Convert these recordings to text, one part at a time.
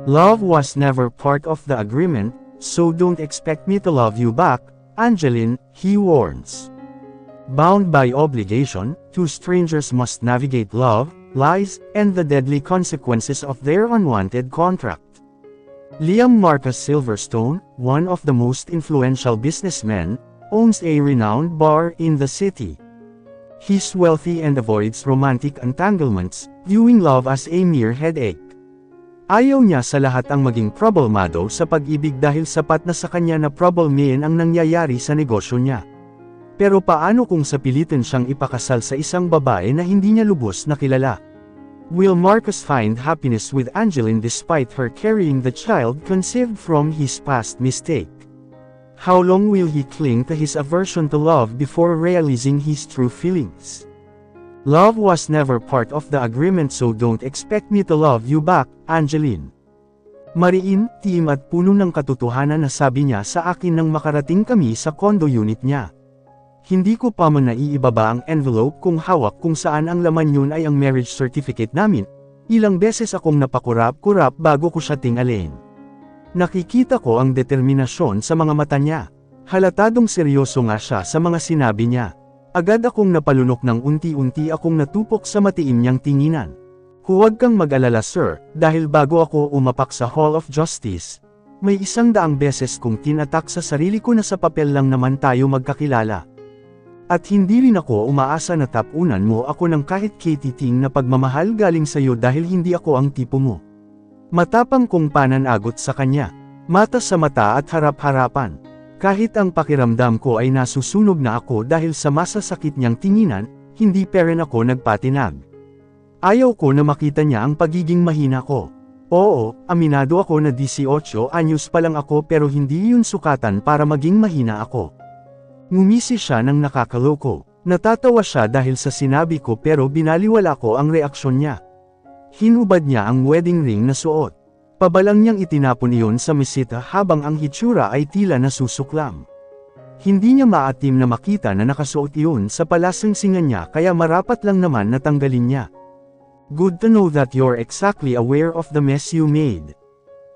Love was never part of the agreement, so don't expect me to love you back, Angeline, he warns. Bound by obligation, two strangers must navigate love, lies, and the deadly consequences of their unwanted contract. Liam Marcus Silverstone, one of the most influential businessmen, owns a renowned bar in the city. He's wealthy and avoids romantic entanglements, viewing love as a mere headache. Ayaw niya sa lahat ang maging problemado sa pag-ibig dahil sapat na sa kanya na problemahin ang nangyayari sa negosyo niya. Pero paano kung sapilitan siyang ipakasal sa isang babae na hindi niya lubos na kilala? Will Marcus find happiness with Angeline despite her carrying the child conceived from his past mistake? How long will he cling to his aversion to love before realizing his true feelings? Love was never part of the agreement, so don't expect me to love you back, Angeline. Mariin, tiim at puno ng katotohanan na sabi niya sa akin nang makarating kami sa condo unit niya. Hindi ko pa man naiibaba ang envelope kung hawak kung saan ang laman yun ay ang marriage certificate namin. Ilang beses akong napakurap-kurap bago ko siya tingalin. Nakikita ko ang determinasyon sa mga mata niya. Halatadong seryoso nga siya sa mga sinabi niya. Agad akong napalunok ng unti-unti akong natupok sa matiim niyang tinginan. Huwag kang mag-alala sir, dahil bago ako umapak sa Hall of Justice, may 100 beses kong tinatak sa sarili ko na sa papel lang naman tayo magkakilala. At hindi rin ako umaasa na tapunan mo ako ng kahit katiting na pagmamahal galing sa'yo dahil hindi ako ang tipo mo. Matapang kong pananagot sa kanya, mata sa mata at harap-harapan. Kahit ang pakiramdam ko ay nasusunog na ako dahil sa masasakit niyang tinginan, hindi pa rin ako nagpatinag. Ayaw ko na makita niya ang pagiging mahina ko. Oo, aminado ako na 18 anyos pa lang ako pero hindi yun sukatan para maging mahina ako. Ngumisi siya ng nakakaloko. Natatawa siya dahil sa sinabi ko pero binaliwala ko ang reaksyon niya. Hinubad niya ang wedding ring na suot. Pabalang niyang itinapon iyon sa mesita habang ang hitsura ay tila nasusuklam. Hindi niya maatim na makita na nakasuot iyon sa palasingsingan niya kaya marapat lang naman na tanggalin niya. Good to know that you're exactly aware of the mess you made.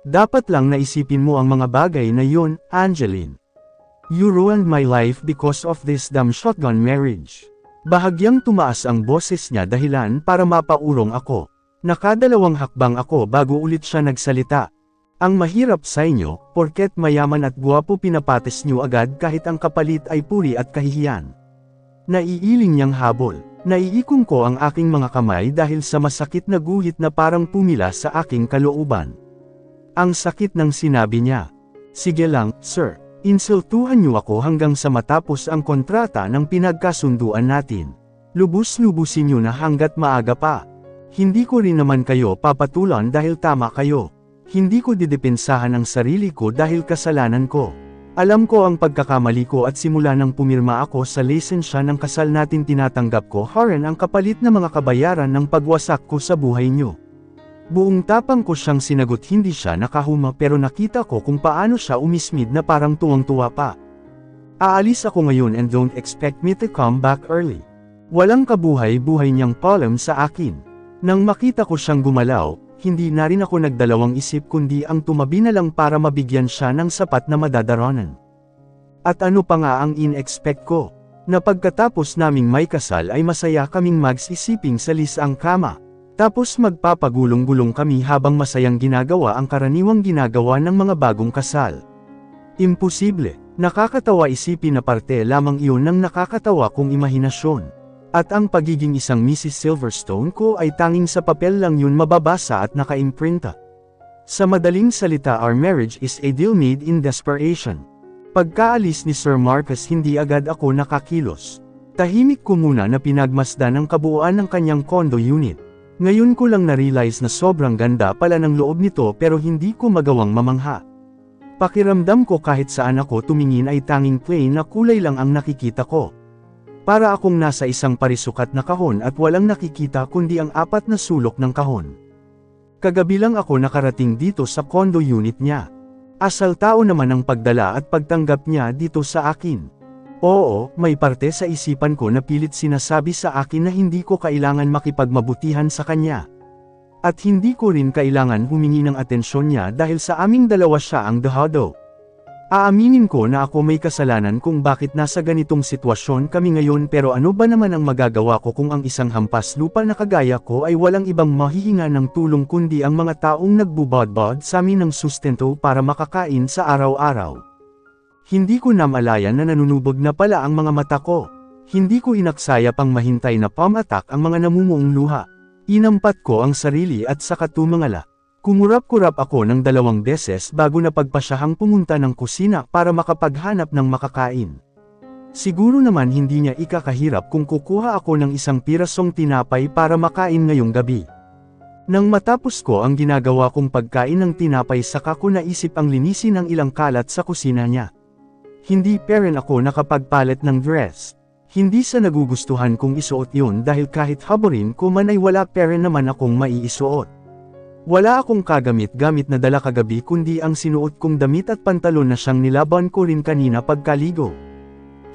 Dapat lang naisipin mo ang mga bagay na yun, Angeline. You ruined my life because of this damn shotgun marriage. Bahagyang tumaas ang boses niya dahilan para mapaurong ako. Nakadalawang hakbang ako bago ulit siya nagsalita. Ang mahirap sa inyo, porket mayaman at guwapo pinapates niyo agad kahit ang kapalit ay puri at kahihiyan. Naiiling niyang habol. Naiikong ko ang aking mga kamay dahil sa masakit na guhit na parang pumila sa aking kalooban. Ang sakit ng sinabi niya. Sige lang, sir. Insultuhan niyo ako hanggang sa matapos ang kontrata ng pinagkasunduan natin. Lubus-lubusin niyo na hanggat maaga pa. Hindi ko rin naman kayo papatulan dahil tama kayo. Hindi ko didepensahan ang sarili ko dahil kasalanan ko. Alam ko ang pagkakamali ko at simula nang pumirma ako sa lisensya ng kasal natin tinatanggap ko haran ang kapalit na mga kabayaran ng pagwasak ko sa buhay niyo. Buong tapang ko siyang sinagot, hindi siya nakahuma pero nakita ko kung paano siya umismid na parang tuwang-tuwa pa. Aalis ako ngayon and don't expect me to come back early. Walang kabuhay-buhay niyang palm sa akin. Nang makita ko siyang gumalaw, hindi na rin ako nagdalawang isip kundi ang tumabi na lang para mabigyan siya ng sapat na madadaranan. At ano pa nga ang in-expect ko? Na pagkatapos naming may kasal ay masaya kaming magsisiping sa lisang kama. Tapos magpapagulong-gulong kami habang masayang ginagawa ang karaniwang ginagawa ng mga bagong kasal. Imposible, nakakatawa isipin na parte lamang iyon ng nakakatawa kong imahinasyon. At ang pagiging isang Mrs. Silverstone ko ay tanging sa papel lang yun mababasa at nakaimprinta. Sa madaling salita, our marriage is a deal made in desperation. Pagkaalis ni Sir Marcus hindi agad ako nakakilos. Tahimik ko muna na pinagmasdan ang kabuuan ng kanyang condo unit. Ngayon ko lang na-realize na sobrang ganda pala ng loob nito pero hindi ko magawang mamangha. Pakiramdam ko kahit saan ako tumingin ay tanging plain na kulay lang ang nakikita ko. Para akong nasa isang parisukat na kahon at walang nakikita kundi ang 4 na sulok ng kahon. Kagabi lang ako nakarating dito sa condo unit niya. Asal tao naman ang pagdala at pagtanggap niya dito sa akin. Oo, may parte sa isipan ko na pilit sinasabi sa akin na hindi ko kailangan makipagmabutihan sa kanya. At hindi ko rin kailangan humingi ng atensyon niya dahil sa aming dalawa siya ang dehado. Aaminin ko na ako may kasalanan kung bakit nasa ganitong sitwasyon kami ngayon, pero ano ba naman ang magagawa ko kung ang isang hampas lupa na kagaya ko ay walang ibang mahihinga ng tulong kundi ang mga taong nagbubodbod sa amin ng sustento para makakain sa araw-araw. Hindi ko namalayan na nanunubog na pala ang mga mata ko. Hindi ko inaksaya pang mahintay na pamatak ang mga namumuong luha. Inampat ko ang sarili at saka tumangala. Kumurap-kurap ako ng 2 beses bago napagpasyahang pumunta ng kusina para makapaghanap ng makakain. Siguro naman hindi niya ikakahirap kung kukuha ako ng isang pirasong tinapay para makain ngayong gabi. Nang matapos ko ang ginagawa kong pagkain ng tinapay, saka ko naisip ang linisin ang ilang kalat sa kusina niya. Hindi pa rin ako nakapagpalit ng dress. Hindi sa nagugustuhan kong isuot yun dahil kahit haborin ko man ay wala pa rin naman akong maiisuot. Wala akong kagamit-gamit na dala kagabi kundi ang sinuot kong damit at pantalon na siyang nilaban ko rin kanina pagkaligo.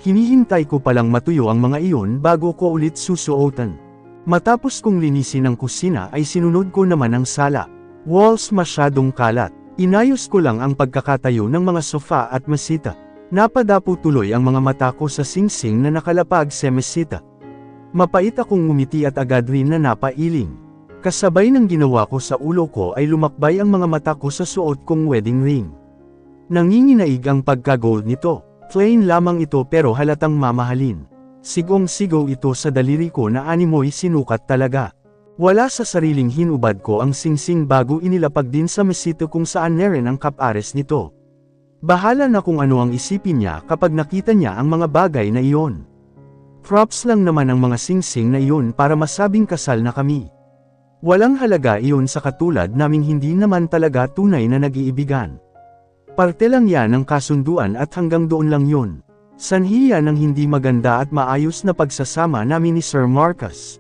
Hinihintay ko palang matuyo ang mga iyon bago ko ulit susuotan. Matapos kong linisin ang kusina ay sinunod ko naman ang sala. Walls masyadong kalat. Inayos ko lang ang pagkakatayo ng mga sofa at mesita. Napadapo tuloy ang mga mata ko sa singsing na nakalapag sa mesita. Mapait akong ngumiti at agad rin na napailing. Kasabay ng ginawa ko sa ulo ko ay lumakbay ang mga mata ko sa suot kong wedding ring. Nanginginaig ang pagka-gold nito. Plain lamang ito pero halatang mamahalin. Sigong-sigaw ito sa daliri ko na animoy sinukat talaga. Wala sa sariling hinubad ko ang singsing bago inilapag din sa mesito kung saan nerin ang kapares nito. Bahala na kung ano ang isipin niya kapag nakita niya ang mga bagay na iyon. Props lang naman ang mga singsing na iyon para masabing kasal na kami. Walang halaga iyon sa katulad naming hindi naman talaga tunay na nag-iibigan. Parte lang yan ng kasunduan at hanggang doon lang yun. Sanhi yan ng hindi maganda at maayos na pagsasama namin ni Sir Marcus.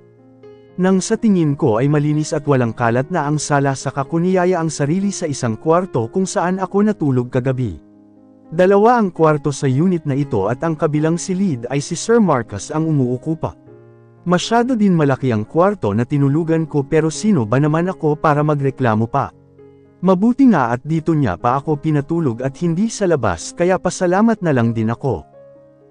Nang sa tingin ko ay malinis at walang kalat na ang sala, saka ko niyaya ang sarili sa isang kwarto kung saan ako natulog kagabi. 2 ang kwarto sa unit na ito at ang kabilang silid ay si Sir Marcus ang umuuko pa. Masyado din malaki ang kwarto na tinulugan ko, pero sino ba naman ako para magreklamo pa? Mabuti nga at dito niya pa ako pinatulog at hindi sa labas, kaya pasalamat na lang din ako.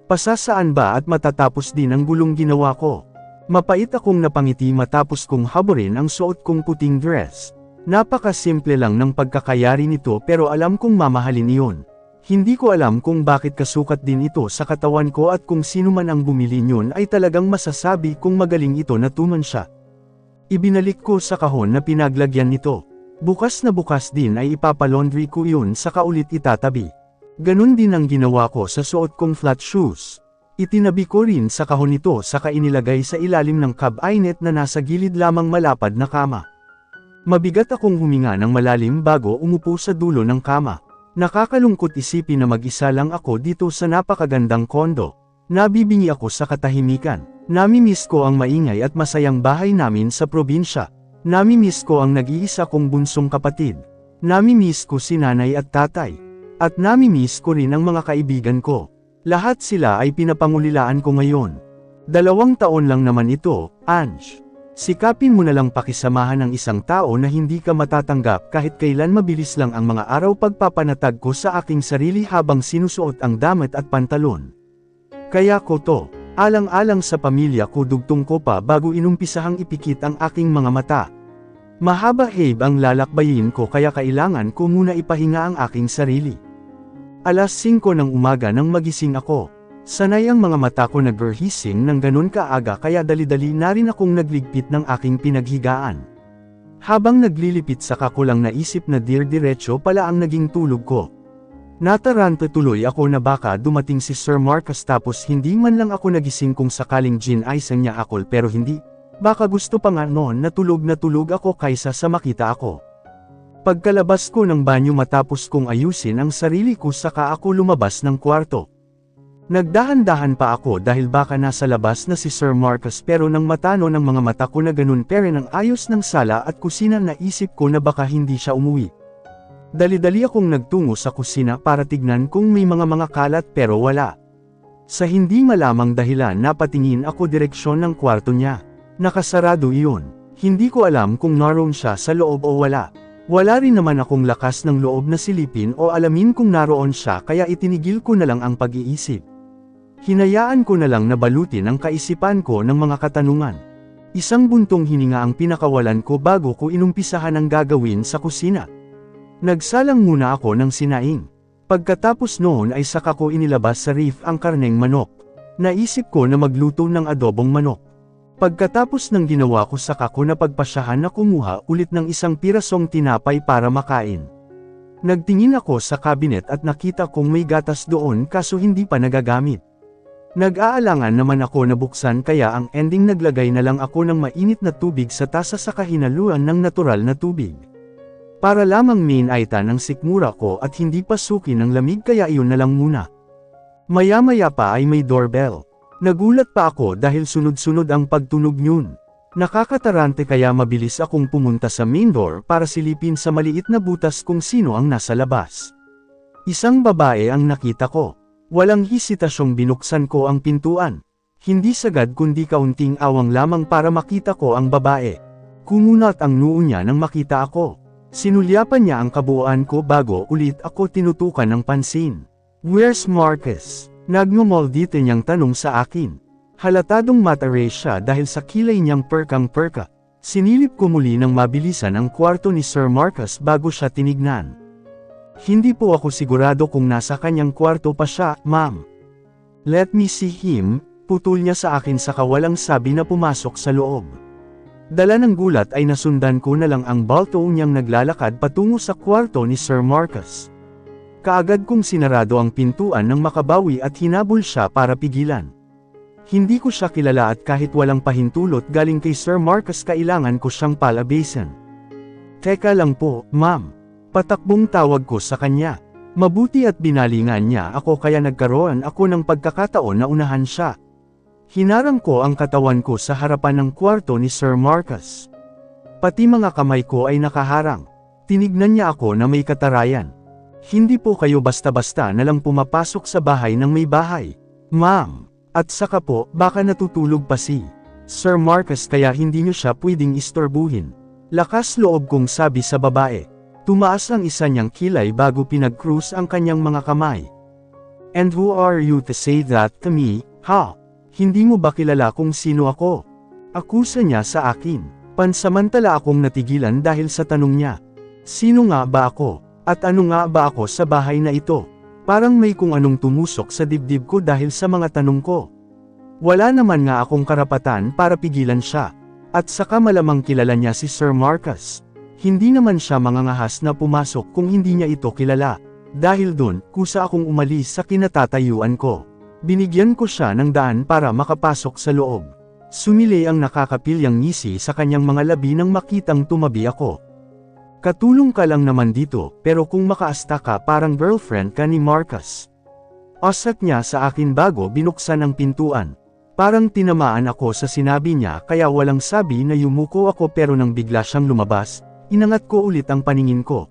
Pasasaan ba at matatapos din ang gulong ginawa ko. Mapait akong napangiti matapos kong haborin ang suot kong puting dress. Napakasimple lang ng pagkakayari nito pero alam kong mamahalin iyon. Hindi ko alam kung bakit kasukat din ito sa katawan ko at kung sino man ang bumili niyon ay talagang masasabi kung magaling ito na tuman siya. Ibinalik ko sa kahon na pinaglagyan nito. Bukas na bukas din ay ipapalaundry ko iyon saka ulit itatabi. Ganun din ang ginawa ko sa suot kong flat shoes. Itinabi ko rin sa kahon nito saka inilagay sa ilalim ng cabinet na nasa gilid lamang malapad na kama. Mabigat akong huminga ng malalim bago umupo sa dulo ng kama. Nakakalungkot isipin na mag-isa lang ako dito sa napakagandang kondo. Nabibingi ako sa katahimikan. Namimiss ko ang maingay at masayang bahay namin sa probinsya. Namimiss ko ang nag-iisa kong bunsong kapatid. Namimiss ko si nanay at tatay. At namimiss ko rin ang mga kaibigan ko. Lahat sila ay pinapangulilaan ko ngayon. 2 taon lang naman ito, Ange. Sikapin mo na lang pakisamahan ng isang tao na hindi ka matatanggap kahit kailan. Mabilis lang ang mga araw pagpapanatag ko sa aking sarili habang sinusuot ang damit at pantalon. Kaya ko to, alang-alang sa pamilya ko, dugtong ko pa bago inumpisahang ipikit ang aking mga mata. Mahaba ang lalakbayin ko kaya kailangan ko muna ipahinga ang aking sarili. 5:00 ng umaga nang magising ako. Sanay ang mga mata ko nagrehising ng ganun kaaga kaya dali-dali na rin akong nagligpit ng aking pinaghigaan. Habang naglilipit saka ko lang naisip na diretso pala ang naging tulog ko. Nataranta tuloy ako na baka dumating si Sir Marcus tapos hindi man lang ako nagising kung sakaling gin-isang niya ako, pero hindi. Baka gusto pa nga noon na tulog ako kaysa sa makita ako. Pagkalabas ko ng banyo matapos kong ayusin ang sarili ko saka ako lumabas ng kwarto. Nagdahan-dahan pa ako dahil baka nasa labas na si Sir Marcus, pero nang matano ng mga mata ko na ganun pa rin ang ayos ng sala at kusina, naisip ko na baka hindi siya umuwi. Dali-dali akong nagtungo sa kusina para tignan kung may mga kalat, pero wala. Sa hindi malamang dahilan napatingin ako direksyon ng kwarto niya. Nakasarado iyon. Hindi ko alam kung naroon siya sa loob o wala. Wala rin naman akong lakas ng loob na silipin o alamin kung naroon siya kaya itinigil ko na lang ang pag-iisip. Hinayaan ko na lang na balutin ang kaisipan ko ng mga katanungan. Isang buntong hininga ang pinakawalan ko bago ko inumpisahan ang gagawin sa kusina. Nagsalang muna ako ng sinaing. Pagkatapos noon ay saka ko inilabas sa ref ang karneng manok. Naisip ko na magluto ng adobong manok. Pagkatapos ng ginawa ko saka ko napagpasyahan na kumuha ulit ng isang pirasong tinapay para makain. Nagtingin ako sa kabinet at nakita kong may gatas doon kaso hindi pa nagagamit. Nag-aalangan naman ako na buksan kaya ang ending naglagay na lang ako ng mainit na tubig sa tasa sa kahinaluan ng natural na tubig. Para lamang main-aita ng sikmura ko at hindi pasukin ng lamig kaya iyon na lang muna. Maya-maya pa ay may doorbell. Nagulat pa ako dahil sunod-sunod ang pagtunog niyon. Nakakatarante kaya mabilis akong pumunta sa main door para silipin sa maliit na butas kung sino ang nasa labas. Isang babae ang nakita ko. Walang hisitasyong binuksan ko ang pintuan. Hindi sagad kundi kaunting awang lamang para makita ko ang babae. Kumunat ang noo niya nang makita ako. Sinulyapan niya ang kabuuan ko bago ulit ako tinutukan ng pansin. "Where's Marcus?" Nagmumaldite niyang tanong sa akin. Halatadong mataray siya dahil sa kilay niyang perkang-perka. Sinilip ko muli ng mabilisan ang kwarto ni Sir Marcus bago siya tinignan. Hindi po ako sigurado kung nasa kanyang kwarto pa siya, ma'am. "Let me see him," putol niya sa akin sa kawalang sabi na pumasok sa loob. Dala ng gulat ay nasundan ko na lang ang balto niyang naglalakad patungo sa kwarto ni Sir Marcus. Kaagad kong sinarado ang pintuan ng makabawi at hinabol siya para pigilan. Hindi ko siya kilala at kahit walang pahintulot galing kay Sir Marcus kailangan ko siyang palabasin. "Teka lang po, ma'am." Patakbong tawag ko sa kanya. Mabuti at binalingan niya ako kaya nagkaroon ako ng pagkakataon na unahan siya. Hinarang ko ang katawan ko sa harapan ng kwarto ni Sir Marcus. Pati mga kamay ko ay nakaharang. Tinignan niya ako na may katarayan. "Hindi po kayo basta-basta na lang pumapasok sa bahay ng may bahay, ma'am. At saka po, baka natutulog pa si Sir Marcus kaya hindi niyo siya pwedeng istorbuhin." Lakas loob kong sabi sa babae. Tumaas ang isa niyang kilay bago pinag-cruise ang kanyang mga kamay. "And who are you to say that to me, ha? Hindi mo ba kilala kung sino ako?" Akusa niya sa akin. Pansamantala akong natigilan dahil sa tanong niya. Sino nga ba ako? At ano nga ba ako sa bahay na ito? Parang may kung anong tumusok sa dibdib ko dahil sa mga tanong ko. Wala naman nga akong karapatan para pigilan siya. At saka malamang kilala niya si Sir Marcus. Hindi naman siya mangangahas na pumasok kung hindi niya ito kilala. Dahil dun, kusa akong umalis sa kinatatayuan ko. Binigyan ko siya ng daan para makapasok sa loob. Sumili ang nakakapilyang ngisi sa kanyang mga labi nang makitang tumabi ako. "Katulong ka lang naman dito, pero kung makaasta ka parang girlfriend ka ni Marcus." Asat niya sa akin bago binuksan ang pintuan. Parang tinamaan ako sa sinabi niya kaya walang sabi na yumuko ako pero nang bigla siyang lumabas, inangat ko ulit ang paningin ko.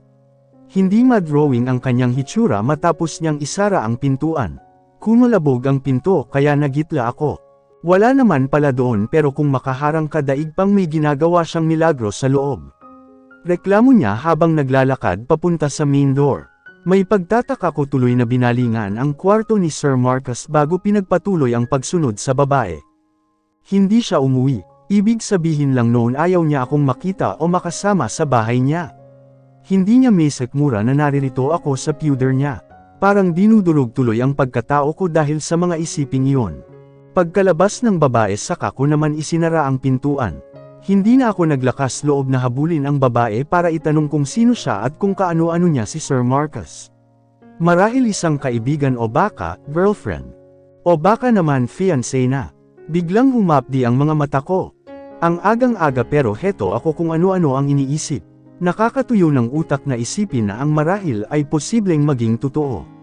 Hindi madrawing ang kanyang hitsura matapos niyang isara ang pintuan. Kumalabog ang pinto kaya nagitla ako. Wala naman pala doon pero kung makaharang ka daig pang may ginagawa siyang milagro sa loob. Reklamo niya habang naglalakad papunta sa main door. May pagtataka ko tuloy na binalingan ang kwarto ni Sir Marcus bago pinagpatuloy ang pagsunod sa babae. Hindi siya umuwi, ibig sabihin lang noon ayaw niya akong makita o makasama sa bahay niya. Hindi niya may sikmura na naririto ako sa pewder niya. Parang dinudulog tuloy ang pagkatao ko dahil sa mga isiping iyon. Pagkalabas ng babae saka ko naman isinara ang pintuan. Hindi na ako naglakas loob na habulin ang babae para itanong kung sino siya at kung kaano-ano niya si Sir Marcus. Marahil isang kaibigan o baka, girlfriend. O baka naman fiancé na. Biglang humapdi ang mga mata ko. Ang agang-aga pero heto ako kung ano-ano ang iniisip. Nakakatuyo ng utak na isipin na ang marahil ay posibleng maging totoo.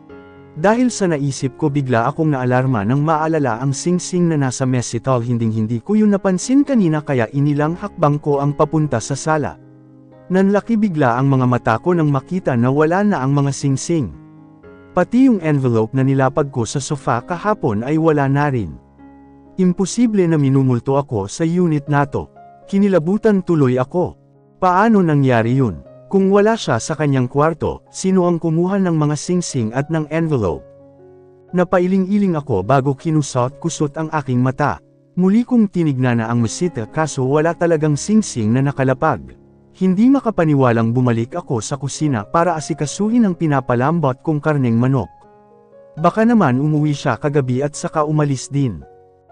Dahil sa naisip ko bigla akong naalarma nang maalala ang sing-sing na nasa mesital hindi ko yun napansin kanina kaya inilang hakbang ko ang papunta sa sala. Nanlaki bigla ang mga mata ko nang makita na wala na ang mga sing-sing. Pati yung envelope na nilapag ko sa sofa kahapon ay wala na rin. Imposible na minumulto ako sa unit na to. Kinilabutan tuloy ako. Paano nangyari yun? Kung wala siya sa kanyang kwarto, sino ang kumuha ng mga singsing at ng envelope? Napailing-iling ako bago kinusot-kusot ang aking mata. Muli kong tinignan na ang mesita kaso wala talagang singsing na nakalapag. Hindi makapaniwalang bumalik ako sa kusina para asikasuhin ang pinapalambot kong karneng manok. Baka naman umuwi siya kagabi at saka umalis din.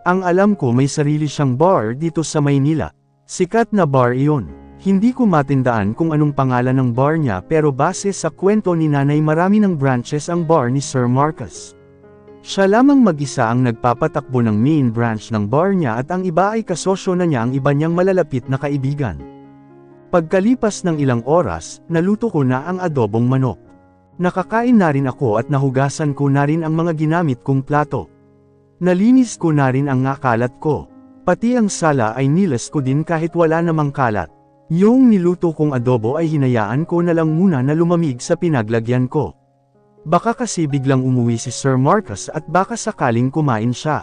Ang alam ko may sarili siyang bar dito sa Maynila. Sikat na bar iyon. Hindi ko matindaan kung anong pangalan ng bar niya pero base sa kwento ni nanay marami ng branches ang bar ni Sir Marcus. Siya lamang mag-isa ang nagpapatakbo ng main branch ng bar niya at ang iba ay kasosyo na niya ang iba niyang malalapit na kaibigan. Pagkalipas ng ilang oras, naluto ko na ang adobong manok. Nakakain na rin ako at nahugasan ko na rin ang mga ginamit kong plato. Nalinis ko na rin ang kalat ko. Pati ang sala ay nilas ko din kahit wala namang kalat. Yung niluto kong adobo ay hinayaan ko na lang muna na lumamig sa pinaglagyan ko. Baka kasi biglang umuwi si Sir Marcus at baka sakaling kumain siya.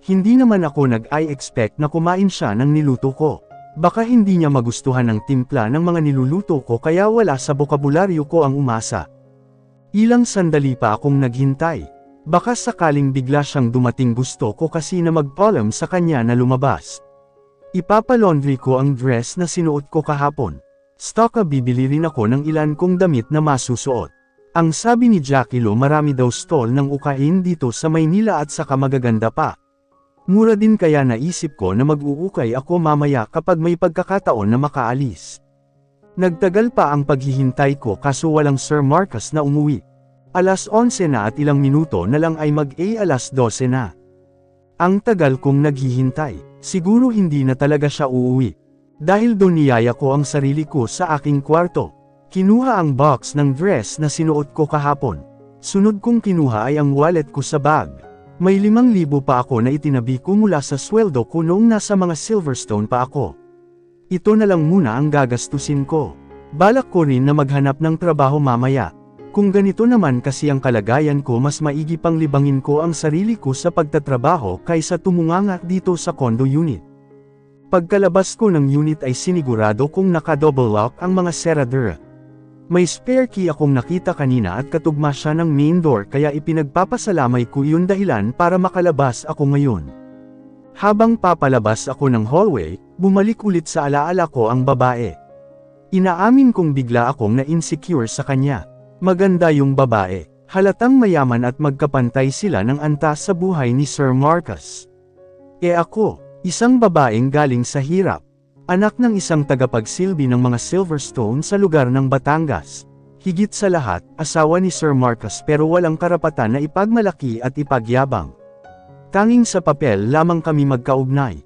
Hindi naman ako nag-expect na kumain siya ng niluto ko. Baka hindi niya magustuhan ng timpla ng mga niluluto ko kaya wala sa bokabularyo ko ang umasa. Ilang sandali pa akong naghintay. Baka sakaling bigla siyang dumating gusto ko kasi na magpaalam sa kanya na lumabas. Ipapalaundry ko ang dress na sinuot ko kahapon. Staka bibili rin ako ng ilan kong damit na masusuot. Ang sabi ni Jackie Lo marami daw stall ng ukain dito sa Maynila at saka magaganda pa. Mura din kaya naisip ko na mag-uukay ako mamaya kapag may pagkakataon na makaalis. Nagtagal pa ang paghihintay ko kaso walang Sir Marcus na umuwi. Alas 11 na at ilang minuto na lang ay alas 12 na. Ang tagal kong naghihintay, siguro hindi na talaga siya uuwi. Dahil doon niyaya ko ang sarili ko sa aking kwarto. Kinuha ang box ng dress na sinuot ko kahapon. Sunod kong kinuha ay ang wallet ko sa bag. May 5,000 pa ako na itinabi ko mula sa sweldo ko noong nasa mga Silverstone pa ako. Ito na lang muna ang gagastusin ko. Balak ko rin na maghanap ng trabaho mamaya. Kung ganito naman kasi ang kalagayan ko mas maigi pang libangin ko ang sarili ko sa pagtatrabaho kaysa tumunganga dito sa condo unit. Pagkalabas ko ng unit ay sinigurado kong naka-double lock ang mga seradura. May spare key akong nakita kanina at katugma siya ng main door kaya ipinagpapasalamay ko yun dahilan para makalabas ako ngayon. Habang papalabas ako ng hallway, bumalik ulit sa alaala ko ang babae. Inaamin kong bigla akong na-insecure sa kanya. Maganda yung babae, halatang mayaman at magkapantay sila ng antas sa buhay ni Sir Marcus. Ako, isang babaeng galing sa hirap. Anak ng isang tagapagsilbi ng mga Silverstone sa lugar ng Batangas. Higit sa lahat, asawa ni Sir Marcus pero walang karapatan na ipagmalaki at ipagyabang. Tanging sa papel lamang kami magkaugnay.